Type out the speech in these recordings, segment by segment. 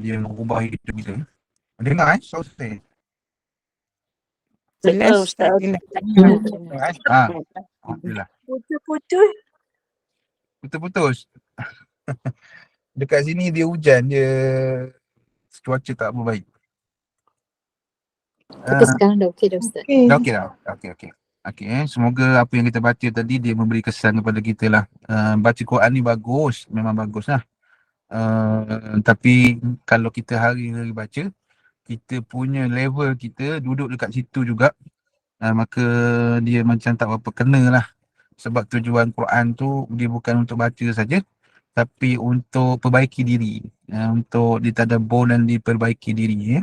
dia mengubah hidup kita. Dengar sound saya? Jelas Ustaz. Dengar Alhamdulillah. Putus-putus. Putus-putus. Dekat sini dia hujan, dia cuaca tak berbaik. Tapi sekarang dah okey dah Ustaz. Dah okey dah? Okey, semoga apa yang kita baca tadi dia memberi kesan kepada kita lah. Baca Quran ni bagus, memang bagus lah. Tapi kalau kita hari-hari baca, kita punya level kita duduk dekat situ juga, maka dia macam tak berapa kena lah. Sebab tujuan Quran tu dia bukan untuk baca saja, tapi untuk perbaiki diri, untuk ditadabbur dan diperbaiki diri, ya.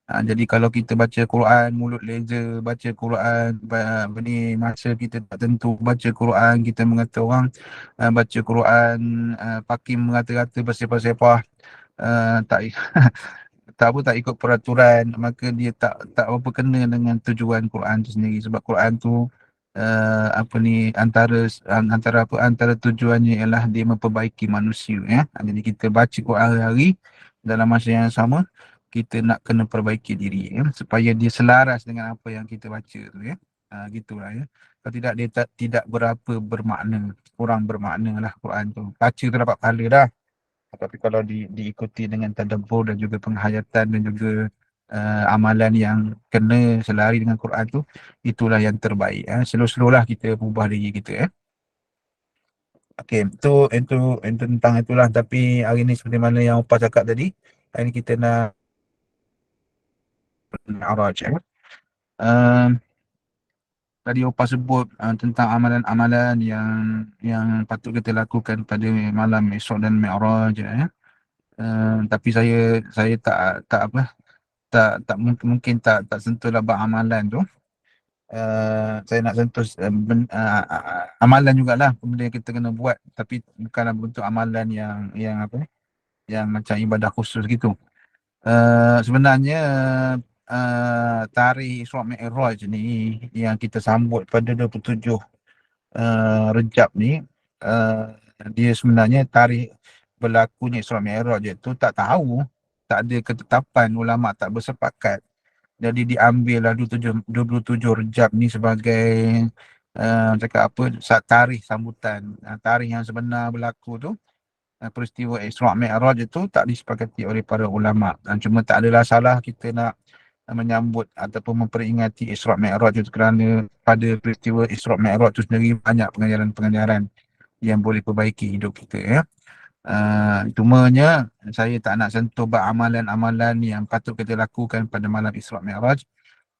Jadi kalau kita baca Quran mulut leza, baca Quran masa kita tak tentu baca Quran, kita mengata orang, baca Quran pakai mengata-kata bersepah-sepah, tak tak ikut peraturan, maka dia tak apa kena dengan tujuan Quran tu sendiri. Sebab Quran tu antara tujuannya ialah dia memperbaiki manusia, ya. Jadi kita baca Quran hari-hari, dalam masa yang sama kita nak kena perbaiki diri, ya, supaya dia selaras dengan apa yang kita baca tu, ya. Gitulah, ya. Kalau tidak dia tidak berapa bermakna, kurang bermakna lah Quran tu. Baca tu dapat pahala dah. Tapi kalau diikuti dengan tadabbur dan juga penghayatan dan juga amalan yang kena selari dengan Quran tu, itulah yang terbaik. Slow-slow lah kita ubah diri kita, ya. Okey, itu tentang itulah. Tapi hari ni seperti mana yang Upah cakap tadi, hari ni kita nak Mi'raj, ya. Tadi Upah sebut tentang amalan-amalan yang patut kita lakukan pada malam esok dan Mi'raj, ya. Tapi saya tak apa, tak mungkin tak sentuhlah bab amalan tu. Saya nak sentuh amalan jugalah benda yang kita kena buat, tapi bukanlah bentuk amalan yang apa ni, yang macam ibadah khusus gitu. Sebenarnya tarikh Isra' Mi'raj ni yang kita sambut pada 27 Rejab ni, dia sebenarnya tarikh berlakunya Isra' Mi'raj itu tak tahu, tak ada ketetapan, ulama tak bersepakat. Jadi diambillah 27 Rejab ni sebagai cakap apa, tarikh sambutan. Tarikh yang sebenar berlaku tu, peristiwa Isra' Mi'raj itu tak disepakati oleh para ulama. Cuma tak adalah salah kita nak menyambut ataupun memperingati Isra' Mi'raj itu, kerana pada peristiwa Isra' Mi'raj itu sendiri banyak pengajaran-pengajaran yang boleh perbaiki hidup kita, ya. Cumanya saya tak nak sentuh bab amalan-amalan yang patut kita lakukan pada malam Isra' Mi'raj,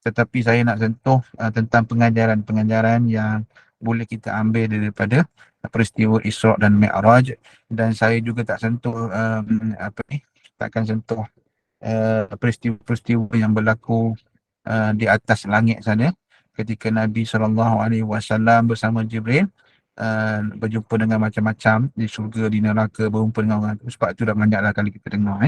tetapi saya nak sentuh tentang pengajaran-pengajaran yang boleh kita ambil daripada peristiwa Isra' dan Mi'raj. Dan saya juga tak sentuh takkan sentuh peristiwa-peristiwa yang berlaku di atas langit sana, ketika Nabi SAW bersama Jibril berjumpa dengan macam-macam di syurga, di neraka, berjumpa dengan orang tu. Sebab tu dah banyaklah kali kita dengar.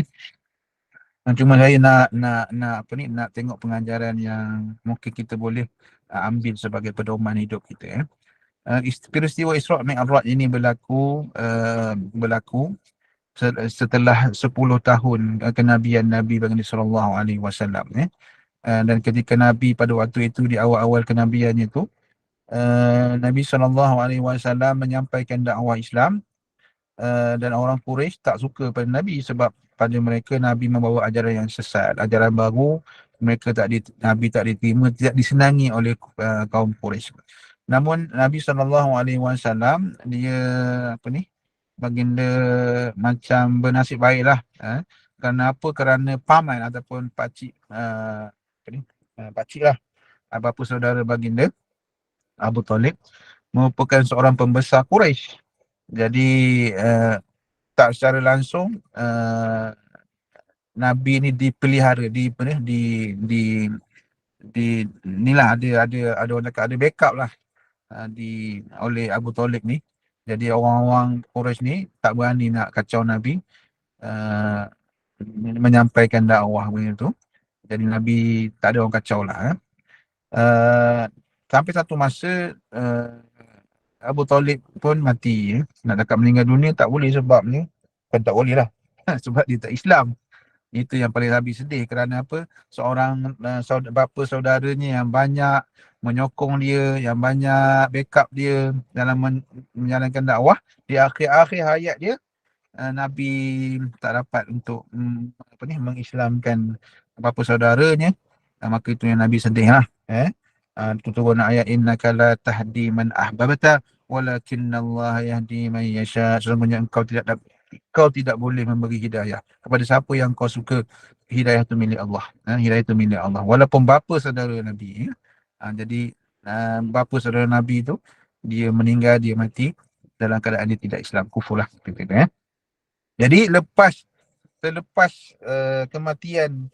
Cuma saya nak tengok pengajaran yang mungkin kita boleh ambil sebagai pedoman hidup kita. Peristiwa Isra' Mi'raj ini berlaku setelah 10 tahun kenabian Nabi baginda sallallahu alaihi wasallam. Dan ketika Nabi pada waktu itu, di awal-awal kenabiannya itu, Nabi SAW menyampaikan dakwah Islam, dan orang Quraisy tak suka pada Nabi sebab pada mereka Nabi membawa ajaran yang sesat, ajaran baru. Nabi tak diterima, tidak disenangi oleh kaum Quraisy. Namun Nabi SAW dia baginda macam bernasib baiklah. Kerana paman ataupun pakcik pakcik lah, bapa saudara baginda Abu Talib merupakan seorang pembesar Quraisy. Jadi tak secara langsung Nabi ni dipelihara, inilah ada orang cakap ada backup lah oleh Abu Talib ni. Jadi orang-orang Quraisy ni tak berani nak kacau Nabi menyampaikan dakwah begitu. Jadi Nabi tak ada orang kacau lah. Sampai satu masa Abu Talib pun mati. Nak cakap meninggal dunia tak boleh sebabnya, kan tak boleh lah. sebab dia tak Islam. Itu yang paling Nabi sedih, kerana apa? Seorang bapa saudaranya yang banyak menyokong dia, yang banyak backup dia dalam menjalankan dakwah, di akhir-akhir hayat dia, Nabi tak dapat untuk mengislamkan bapa saudaranya. Maka itu yang Nabi sedih lah. Itu turun ayat innaka la tahdi man ahbabta walakinnallaha yahdi man yasha. Sesungguhnya kau tidak boleh memberi hidayah kepada siapa yang kau suka. Hidayah itu milik Allah. Hidayah itu milik Allah. Walaupun bapa saudara Nabi. Jadi bapa saudara Nabi itu, dia meninggal, dia mati dalam keadaan dia tidak Islam, kufur lah. Jadi selepas kematian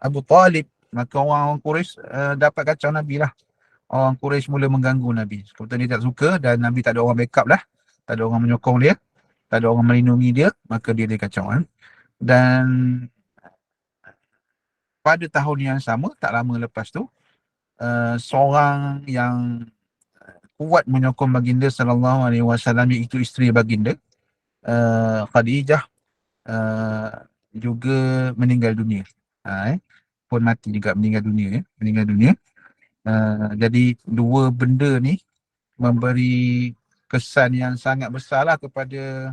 Abu Talib, maka orang Quraisy dapat kacau Nabi lah. Orang Quraisy mula mengganggu Nabi. Kebetulan dia tak suka dan Nabi tak ada orang backup lah. Tak ada orang menyokong dia. Tak ada orang melindungi dia. Maka dia kacau. Dan pada tahun yang sama, tak lama lepas tu, seorang yang kuat menyokong baginda sallallahu alaihi wasallam, iaitu isteri baginda, Khadijah, juga meninggal dunia. Pun mati juga, meninggal dunia. Meninggal dunia. Jadi dua benda ni memberi kesan yang sangat besarlah kepada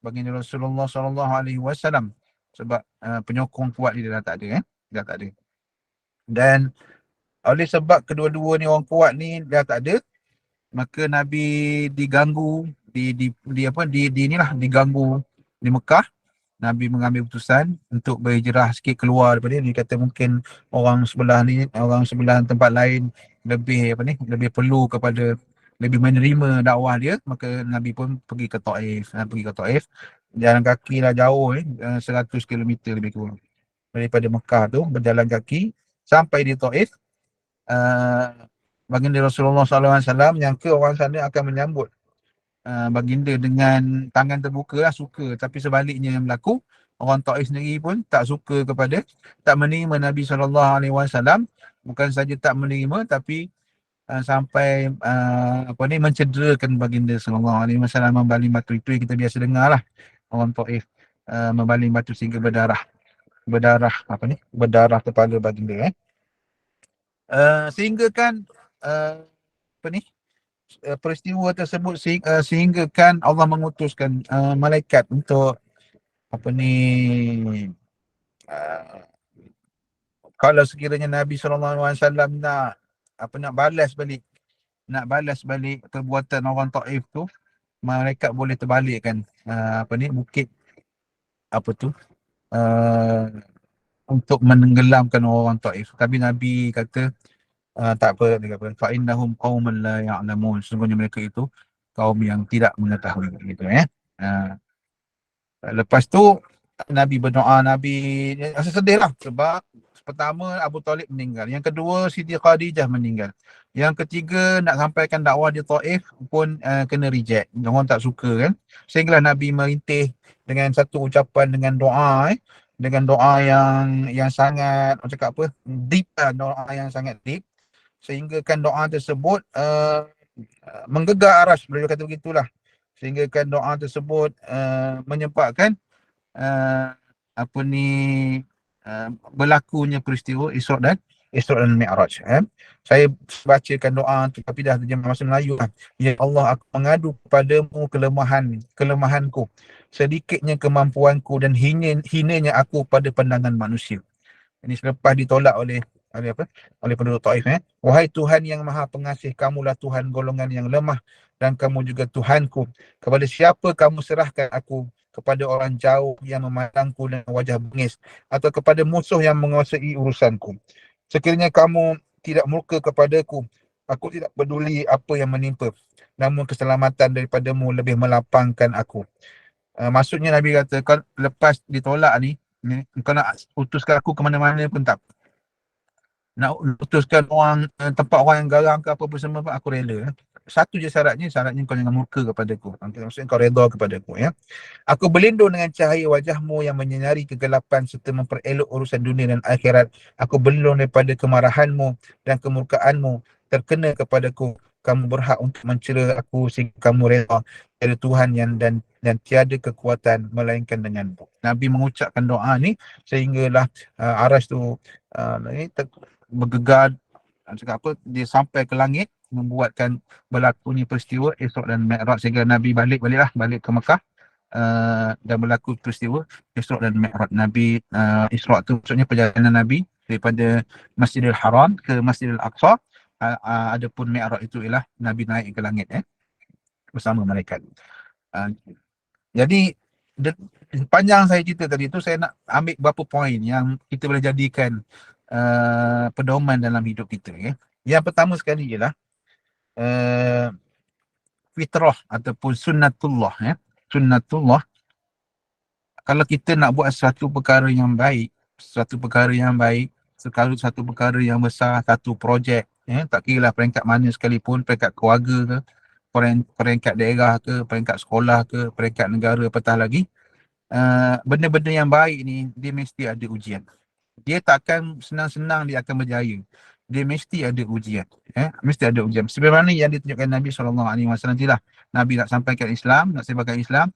baginda Rasulullah sallallahu alaihi wasallam, sebab penyokong kuat dia dah tak ada. Dah tak ada. Dan oleh sebab kedua-dua ni, orang kuat ni dah tak ada, maka Nabi diganggu di inilah, diganggu di Mekah. Nabi mengambil keputusan untuk berhijrah sikit keluar daripada ni. Dia kata mungkin orang sebelah tempat lain lebih perlu kepada, lebih menerima dakwah dia. Maka Nabi pun pergi ke Taif. Jalan kaki lah jauh, 100 kilometer lebih kurang daripada Mekah tu, berjalan kaki sampai di Taif. Baginda Rasulullah SAW nyangka orang sana akan menyambut baginda dengan tangan terbuka lah, suka. Tapi sebaliknya yang berlaku, orang Taif sendiri pun tak suka tak menerima Nabi SAW. Bukan saja tak menerima, tapi sampai mencederakan baginda SAW, membaling batu. Itu yang kita biasa dengar lah, orang Taif membaling batu sehingga berdarah kepala baginda. Sehingga kan peristiwa tersebut sehingga kan Allah mengutuskan malaikat untuk uh, kalau sekiranya Nabi SAW nak balas balik perbuatan orang Taif tu, malaikat boleh terbalikkan bukit uh, untuk menenggelamkan orang Taif. Tapi Nabi kata tak apa, dia kata fa innahum qauman la ya'lamun, sesungguhnya mereka itu kaum yang tidak mengetahui, gitu. Lepas tu Nabi berdoa. Nabi rasa sedih lah, sebab pertama Abu Talib meninggal, yang kedua Siti Khadijah meninggal, yang ketiga nak sampaikan dakwah di Taif pun kena reject, orang tak suka kan. Sehinggalah Nabi merintih dengan satu ucapan, dengan doa yang sangat, cakap apa, deep lah, doa yang sangat deep, sehingga kan doa tersebut menggegah aras, boleh kata begitulah. Sehingga kan doa tersebut menyebabkan uh, berlakunya peristiwa Isra' dan Mi'raj. Saya bacakan doa tu, tapi dah terjemah bahasa Melayu lah. Ya Allah, aku mengadu kepadamu kelemahanku, sedikitnya kemampuanku dan hinanya aku pada pandangan manusia. Ini selepas ditolak oleh penduduk Taif. Wahai Tuhan yang Maha Pengasih, kamulah Tuhan golongan yang lemah dan kamu juga Tuhanku. Kepada siapa kamu serahkan aku? Kepada orang jauh yang memandangku dengan wajah bengis, atau kepada musuh yang menguasai urusanku? Sekiranya kamu tidak murka kepadaku, aku tidak peduli apa yang menimpa, namun keselamatan daripadamu lebih melapangkan aku. Maksudnya Nabi kata, kau lepas ditolak ni, kau nak utuskan aku ke mana-mana pun tak, nak utuskan orang tempat orang yang garang ke apa bersama pun aku rela. Satu je syaratnya kau jangan murka kepadaku. Maksudnya kau redha kepadaku. Aku berlindung dengan cahaya wajahmu yang menyinari kegelapan serta memperelok urusan dunia dan akhirat. Aku berlindung daripada kemarahanmu dan kemurkaanmu terkena kepadaku. kamu berhak untuk mencela aku sehingga kamu rela tiada Tuhan yang dan tiada kekuatan melainkan denganmu. Nabi mengucapkan doa ni sehinggalah aras tu bergegar, cakap apa, dia sampai ke langit, membuatkan berlakunya peristiwa Isra' dan Mi'raj sehingga Nabi balik ke Mekah. Dan berlaku peristiwa Isra' dan Mi'raj Nabi. Isra' tu maksudnya perjalanan Nabi daripada Masjidil Haram ke Masjidil Aqsa. Adapun Mi'raj itu ialah Nabi naik ke langit bersama malaikat. Jadi panjang saya cerita tadi tu, saya nak ambil beberapa poin yang kita boleh jadikan pedoman dalam hidup kita. Yang pertama sekali ialah fitrah ataupun sunnatullah. Sunnatullah, kalau kita nak buat satu perkara yang baik, satu perkara yang besar, satu projek, tak kira lah peringkat mana sekalipun, peringkat keluarga ke, peringkat daerah ke, peringkat sekolah ke, peringkat negara, apatah lagi, benda-benda yang baik ni dia mesti ada ujian. Dia takkan senang-senang dia akan berjaya. Dia mesti ada ujian. Mesti ada ujian. Sebagaimana yang ditunjukkan Nabi SAW lah. Nabi nak sampaikan Islam, nak sebarkan Islam.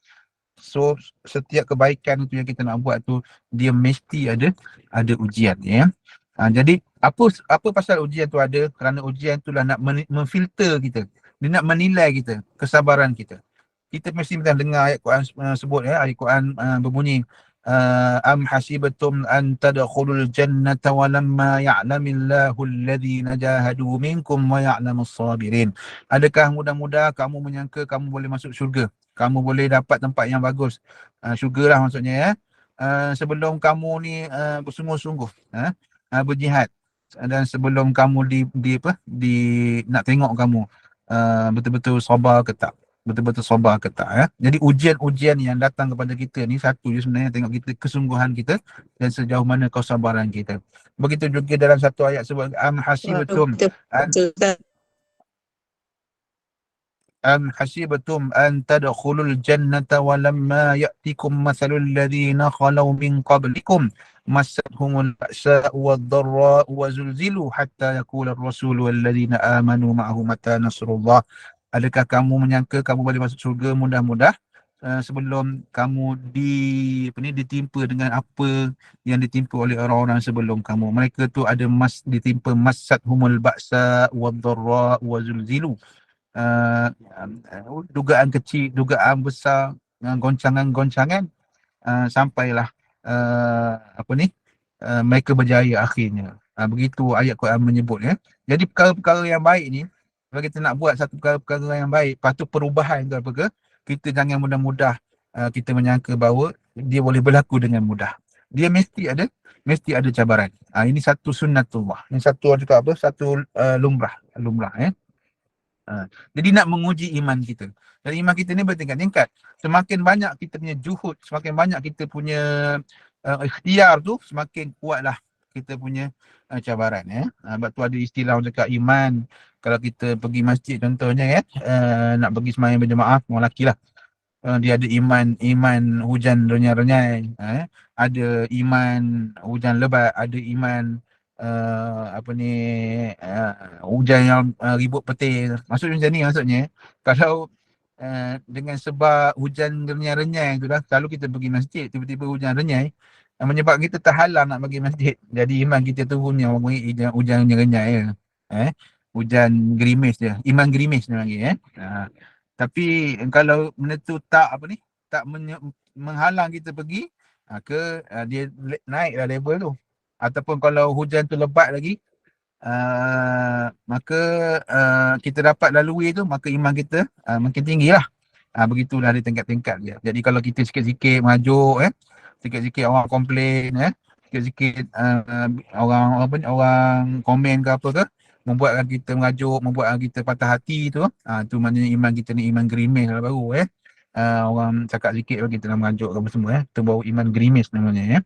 So setiap kebaikan itu yang kita nak buat tu, dia mesti ada ujian. Jadi apa pasal ujian tu ada? Kerana ujian tu lah nak memfilter kita. Dia nak menilai kita, kesabaran kita. Kita mesti dengar ayat Quran sebut, ayat Quran berbunyi, am hasibatum an tadkhulul jannata walamma ya'lamillahu alladhina jahadu minkum wa ya'lamus sabirin. Adakah mudah-mudah kamu menyangka kamu boleh masuk syurga, kamu boleh dapat tempat yang bagus, syurga lah maksudnya, sebelum kamu ni bersungguh-sungguh berjihad, dan sebelum kamu di nak tengok kamu betul-betul sabar ke tak, Jadi ujian-ujian yang datang kepada kita ni, satu je sebenarnya, tengok kita, kesungguhan kita dan sejauh mana kesabaran kita. Begitu juga dalam satu ayat sebut, am hasibatum an tadkhulul jannata walamma ya'tikum mathalul ladzina khalau min qablikum massathumul ba'sa'u wad-dharra'u wa zulzilu hatta yaqula ar-rasulu wal ladzina amanu ma'ahu mata nasrullah. Adakah kamu menyangka kamu boleh masuk syurga mudah-mudah sebelum kamu ditimpa dengan apa yang ditimpa oleh orang-orang sebelum kamu? Mereka tu ada ditimpa massathumul ba'sa wad-dharra'u wa zulzilu. Dugaan kecil, dugaan besar, goncangan-goncangan, sampailah mereka berjaya akhirnya. Begitu ayat Quran menyebut. Jadi perkara-perkara yang baik ni, kalau kita nak buat satu perkara yang baik, patut perubahan tu apa ke, kita jangan mudah-mudah kita menyangka bahawa dia boleh berlaku dengan mudah. Dia mesti ada cabaran. Ini satu sunnatullah. Ini satu orang cakap apa? Satu lumrah. Jadi nak menguji iman kita. Dan iman kita ni bertingkat-tingkat. Semakin banyak kita punya juhud, semakin banyak kita punya ikhtiar tu, semakin kuatlah kita punya cabaran. Sebab tu ada istilah orang cakap iman. Kalau kita pergi masjid contohnya, nak pergi sembahyang berjemaah, orang lelaki lah. Dia ada iman hujan renyai-renyai, ada iman hujan lebat, ada iman hujan yang ribut petir. Maksudnya macam ni, maksudnya kalau dengan sebab hujan renyai-renyai tu dah, kalau kita pergi masjid, tiba-tiba hujan renyai, menyebabkan kita terhalang nak pergi masjid. Jadi iman kita turun yang hujan renyai hujan gerimis dia, iman gerimis dia panggil. Tapi kalau benda tu tak menghalang kita pergi, dia naiklah level tu. Ataupun kalau hujan tu lebat lagi, maka kita dapat lalui tu, maka iman kita makin tinggi lah. Begitulah ada tingkat-tingkat dia. Jadi kalau kita sikit-sikit mengajuk, sikit-sikit orang komplain, sikit-sikit orang komen ke apa ke, membuatkan kita mengajuk, membuatkan kita patah hati tu, tu maknanya iman kita ni iman gerimis lah baru. Orang cakap sikit bagi kita nak mengajuk apa semua, tu baru iman gerimis namanya.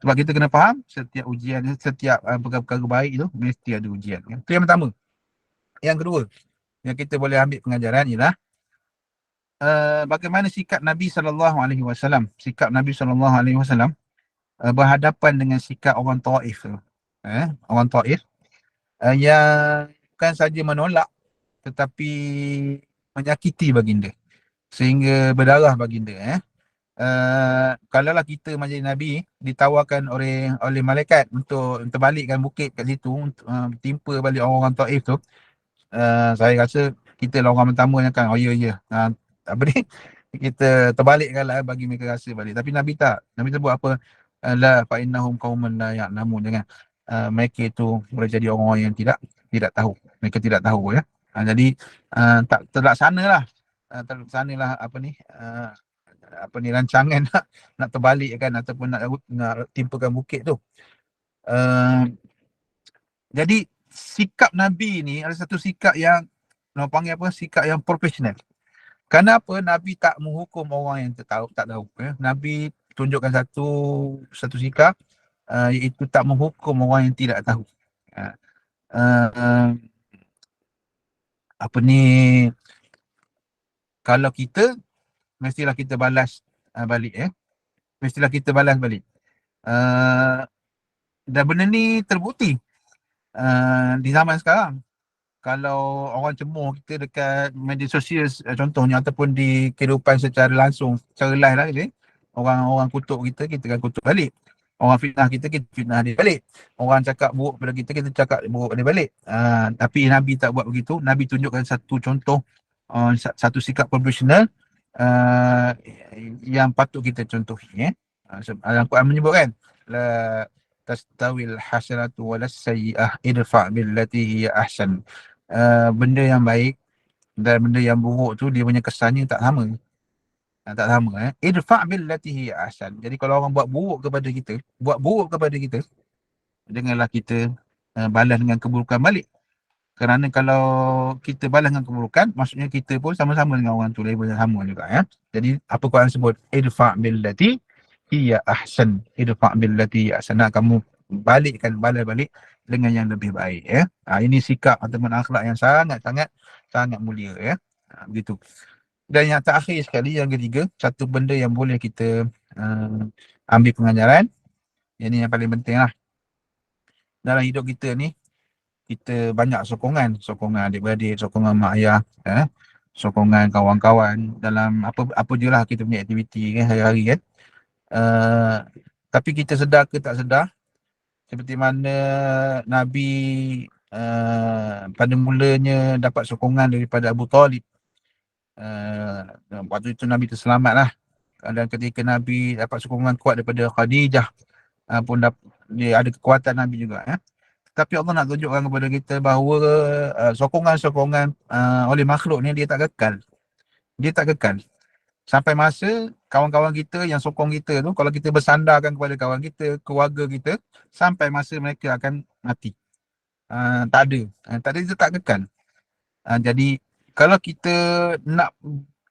Sebab kita kena faham, setiap ujian, setiap perkara-perkara baik tu mesti ada ujian. Itu yang pertama. Yang kedua, yang kita boleh ambil pengajaran ialah bagaimana sikap Nabi SAW. Sikap Nabi SAW berhadapan dengan sikap orang Taif tu. Orang Taif yang bukan saja menolak tetapi menyakiti baginda sehingga berdarah baginda. Kalaulah kita menjadi nabi ditawarkan oleh malaikat untuk terbalikkan bukit kat situ, timpa balik orang-orang Taif tu, saya rasa kita lah orang pertama yang akan, oh ya ya, apa ni, kita terbalikkan lah bagi mereka rasa balik. Tapi Nabi tak. Nabi tu buat apa? La fa innahum qauman la ya'lamun. Jangan, mereka itu boleh jadi orang yang tidak tahu. Mereka tidak tahu, ya. Jadi tak terlaksana lah. Terlaksana lah apa ni, rancangan nak terbalik kan, ataupun nak timpakan bukit tu. Uh, jadi sikap Nabi ni ada satu sikap yang orang panggil apa? Sikap yang profesional. Kenapa Nabi tak menghukum orang yang tak tahu, ya? Nabi tunjukkan satu sikap, iaitu tak menghukum orang yang tidak tahu. Uh, uh, apa ni, kalau kita mestilah kita balas balik, ya. Mestilah kita balas balik. Uh, dan benda ni terbukti di zaman sekarang. Kalau orang cemooh kita dekat media sosial, contohnya, ataupun di kehidupan secara langsung, secara live lah, gitu, orang-orang kutuk kita, kita akan kutuk balik. Orang fitnah kita, kita fitnah dia balik. Orang cakap buruk pada kita, kita cakap buruk dia balik. Tapi Nabi tak buat begitu. Nabi tunjukkan satu contoh, satu sikap profesional yang patut kita contohi. Al-Quran menyebutkan, la tastawil hasanatu walas sayyi'ah idfa' billati hiya ahsan. Benda yang baik dan benda yang buruk tu dia punya kesannya tak sama. Tak sama, idfa' billati hiya ahsan. Jadi kalau orang buat buruk kepada kita, janganlah kita balas dengan keburukan balik. Kerana kalau kita balas dengan keburukan, maksudnya kita pun sama-sama dengan orang tu, level yang sama juga, ya. Jadi apa Quran sebut, idfa' billati hiya ahsan. Idfa' billati hiya ahsan. Kamu balas balik dengan yang lebih baik, ya. Ini sikap ataupun akhlak yang sangat mulia, ya. Begitu. Dan yang terakhir sekali, yang ketiga, satu benda yang boleh kita ambil pengajaran, yang ni yang paling penting lah. Dalam hidup kita ni, kita banyak sokongan adik-beradik, sokongan mak ayah, sokongan kawan-kawan dalam apa je lah kita punya aktiviti kan, hari-hari kan. Tapi kita sedar ke tak sedar, seperti mana Nabi pada mulanya dapat sokongan daripada Abu Talib. Waktu itu Nabi terselamat lah. Dan ketika Nabi dapat sokongan kuat daripada Khadijah, dia ada kekuatan Nabi juga, ya. Tapi Allah nak tunjukkan kepada kita bahawa sokongan-sokongan oleh makhluk ni dia tak kekal. Dia tak kekal. Sampai masa kawan-kawan kita yang sokong kita tu, kalau kita bersandarkan kepada kawan kita, keluarga kita, sampai masa mereka akan mati. Tak ada. Tak ada, dia tak kekal. Jadi kalau kita nak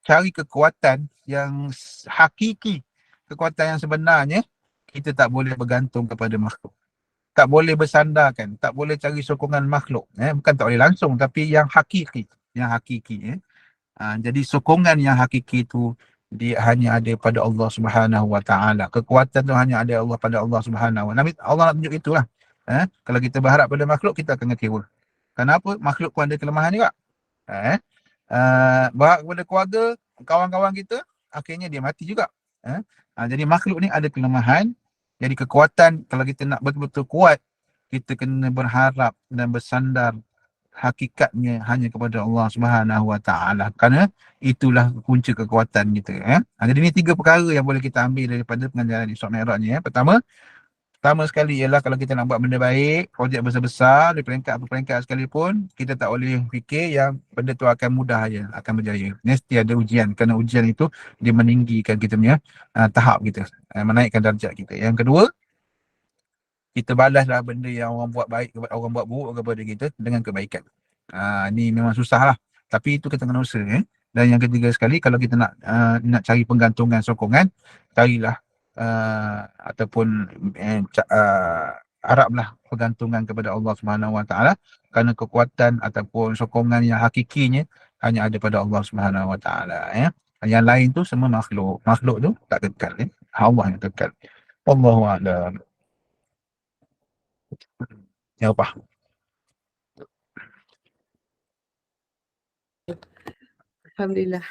cari kekuatan yang hakiki, kekuatan yang sebenarnya, kita tak boleh bergantung kepada makhluk. Tak boleh bersandarkan, tak boleh cari sokongan makhluk. Bukan tak boleh langsung, tapi yang hakiki. Yang hakiki. Jadi sokongan yang hakiki itu dia hanya ada pada Allah Subhanahu Wa Taala. Kekuatan tu hanya ada pada Allah Subhanahu Wa Taala. Allah nak tunjuk itulah. Kalau kita berharap pada makhluk, kita akan kecewa. Kenapa? Makhluk pun ada kelemahan juga. Berharap kepada keluarga, kawan-kawan kita, akhirnya dia mati juga. Jadi makhluk ni ada kelemahan. Jadi kekuatan, kalau kita nak betul-betul kuat, kita kena berharap dan bersandar hakikatnya hanya kepada Allah Subhanahu Wa Taala. Kerana itulah punca kekuatan kita. Jadi ini 3 perkara yang boleh kita ambil daripada pengajaran Isra Mi'raj ni. Pertama sekali ialah kalau kita nak buat benda baik, projek besar-besar, di peringkat apa peringkat sekalipun, kita tak boleh fikir yang benda tu akan mudah aja, akan berjaya. Mesti ada ujian, kerana ujian itu dia meninggikan kita punya tahap kita, menaikkan darjat kita. Yang kedua, kita balaslah benda yang orang buat baik, orang buat buruk kepada kita dengan kebaikan. Ni memang susah lah, tapi itu kita kena usaha. Dan yang ketiga sekali, kalau kita nak cari penggantungan sokongan, carilah ataupun haraplah pergantungan kepada Allah Subhanahu Wa Taala, kerana kekuatan ataupun sokongan yang hakikinya hanya ada pada Allah Subhanahu Wa Taala, ya. Yang lain tu semua makhluk tu tak kekal, ya. Allah yang kekal. Wallahu a'lam. Ya apa? Alhamdulillah.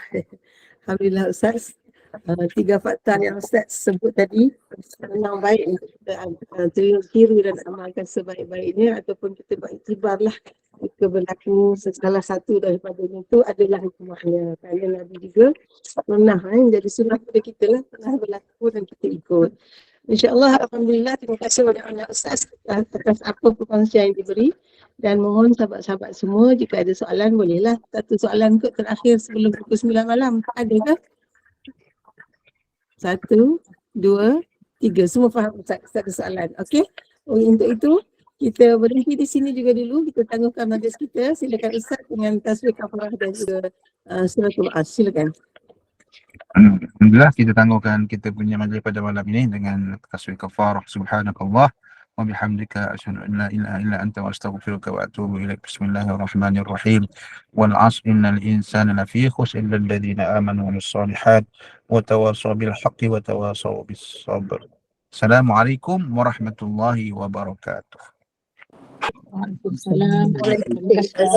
Alhamdulillah Ustaz. 3 fakta yang Ustaz sebut tadi memang baik untuk kita tiru dan amalkan sebaik-baiknya ataupun kita beriktibarlah jika berlaku salah satu daripadanya itu adalah hikmahnya. Kerana Nabi juga pernah menjadi sunnah pada kita lah, pernah berlaku dan kita ikut. InsyaAllah, Alhamdulillah, terima kasih banyak-banyak Ustaz atas apa perkongsian yang diberi dan mohon sahabat-sahabat semua jika ada soalan bolehlah. Satu soalan kot terakhir sebelum pukul 9 malam. Ada ke? 1, 2, 3. Semua faham Ustaz ada soalan. Okey. Untuk itu, kita berhenti di sini juga dulu. Kita tangguhkan majlis kita. Silakan Ustaz dengan tasbih kafarah dan juga suratul as. Silakan. Alhamdulillah, kita tangguhkan kita punya majlis pada malam ini dengan tasbih kafarah. Subhanakallah wa bihamdika asyhadu an la ilaha illa anta wa astaghfiruka wa atubu ilaik. Bismillahirrahmanirrahim. Wal 'asr innal insana lafi khusr illa alladhina amanu wa lis-solihat wa tawasaw bil haqqi wa tawasaw bis sabr. Assalamualaikum warahmatullahi wabarakatuh. Waalaikumsalam. Terima kasih Ustaz.